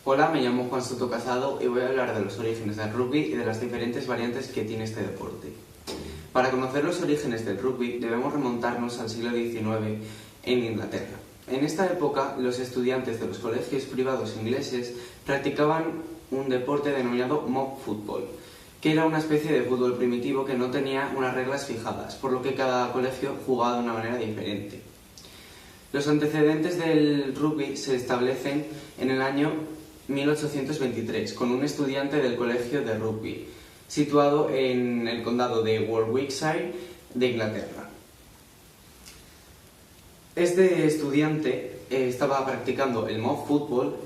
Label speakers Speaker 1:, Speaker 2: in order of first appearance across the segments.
Speaker 1: Hola, me llamo Juan Soto Casado y voy a hablar de los orígenes del rugby y de las diferentes variantes que tiene este deporte. Para conocer los orígenes del rugby debemos remontarnos al siglo XIX en Inglaterra. En esta época, los estudiantes de los colegios privados ingleses practicaban un deporte denominado mob football, que era una especie de fútbol primitivo que no tenía unas reglas fijadas, por lo que cada colegio jugaba de una manera diferente. Los antecedentes del rugby se establecen en el año 1823, con un estudiante del colegio de rugby, situado en el condado de Warwickshire de Inglaterra. Este estudiante estaba practicando el mob football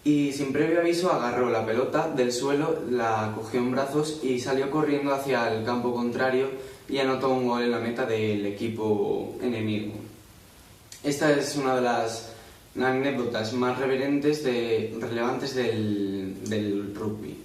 Speaker 1: y sin previo aviso agarró la pelota del suelo, la cogió en brazos y salió corriendo hacia el campo contrario y anotó un gol en la meta del equipo enemigo. Esta es una de las anécdotas más relevantes del rugby.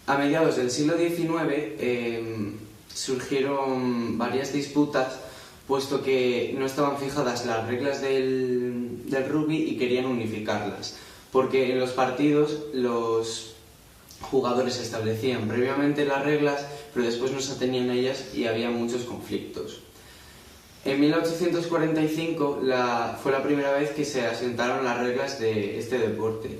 Speaker 1: A mediados del siglo XIX surgieron varias disputas, puesto que no estaban fijadas las reglas del rugby y querían unificarlas, porque en los partidos los jugadores establecían previamente las reglas, pero después no se atenían a ellas y había muchos conflictos. En 1845 fue la primera vez que se asentaron las reglas de este deporte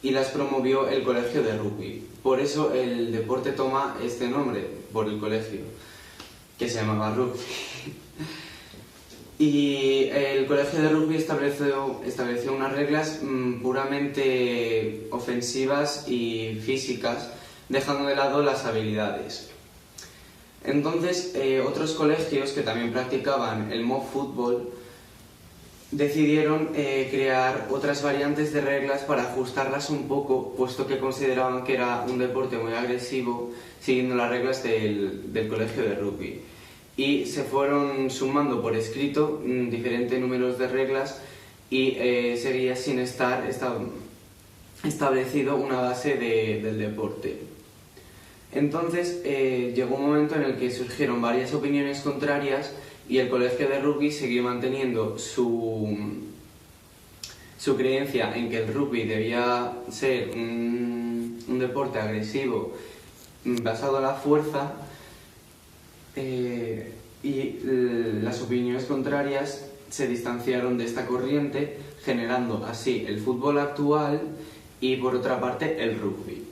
Speaker 1: y las promovió el colegio de rugby. Por eso el deporte toma este nombre, por el colegio, que se llamaba rugby. Y el colegio de rugby estableció unas reglas puramente ofensivas y físicas, dejando de lado las habilidades. Entonces, otros colegios que también practicaban el mob football decidieron crear otras variantes de reglas para ajustarlas un poco, puesto que consideraban que era un deporte muy agresivo, siguiendo las reglas del colegio de rugby. Y se fueron sumando por escrito diferentes números de reglas y seguía sin estar establecido una base del deporte. Entonces llegó un momento en el que surgieron varias opiniones contrarias y el colegio de rugby siguió manteniendo su creencia en que el rugby debía ser un deporte agresivo basado en la fuerza, y las opiniones contrarias se distanciaron de esta corriente, generando así el fútbol actual y por otra parte el rugby.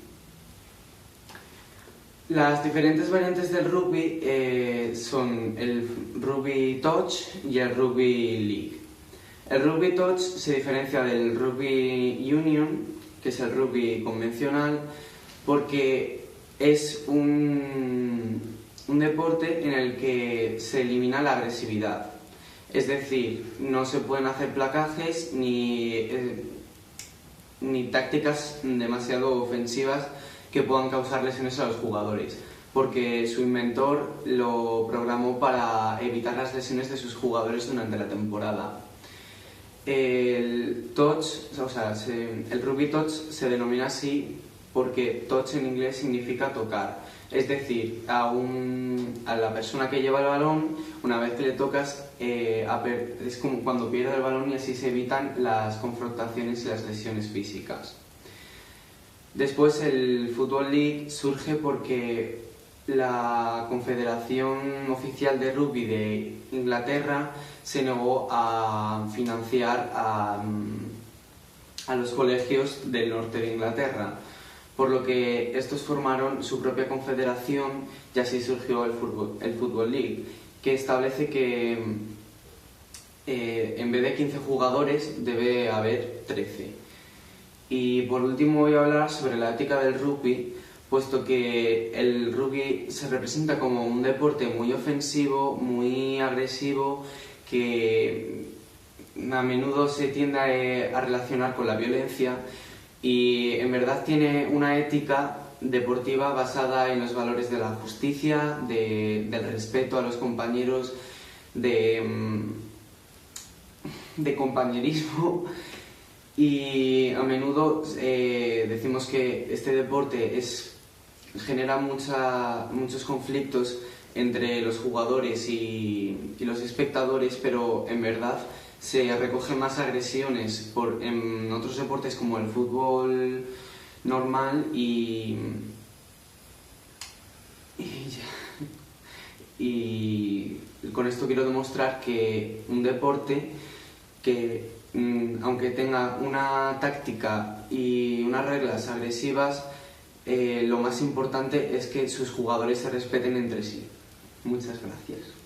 Speaker 1: Las diferentes variantes del rugby son el rugby touch y el rugby league. El rugby touch se diferencia del rugby union, que es el rugby convencional, porque es un deporte en el que se elimina la agresividad. Es decir, no se pueden hacer placajes ni tácticas demasiado ofensivas que puedan causar lesiones a los jugadores, porque su inventor lo programó para evitar las lesiones de sus jugadores durante la temporada. El rugby touch se denomina así porque touch en inglés significa tocar, es decir, a la persona que lleva el balón, una vez que le tocas, es como cuando pierde el balón y así se evitan las confrontaciones y las lesiones físicas. Después el Football League surge porque la Confederación Oficial de Rugby de Inglaterra se negó a financiar a los colegios del norte de Inglaterra, por lo que estos formaron su propia confederación y así surgió el Football League, que establece que en vez de 15 jugadores debe haber 13. Y por último voy a hablar sobre la ética del rugby, puesto que el rugby se representa como un deporte muy ofensivo, muy agresivo, que a menudo se tiende a relacionar con la violencia y en verdad tiene una ética deportiva basada en los valores de la justicia, del respeto a los compañeros, de compañerismo. Y a menudo decimos que este deporte genera muchos conflictos entre los jugadores y los espectadores, pero en verdad se recogen más agresiones en otros deportes como el fútbol normal y con esto quiero demostrar que un deporte que aunque tenga una táctica y unas reglas agresivas, lo más importante es que sus jugadores se respeten entre sí. Muchas gracias.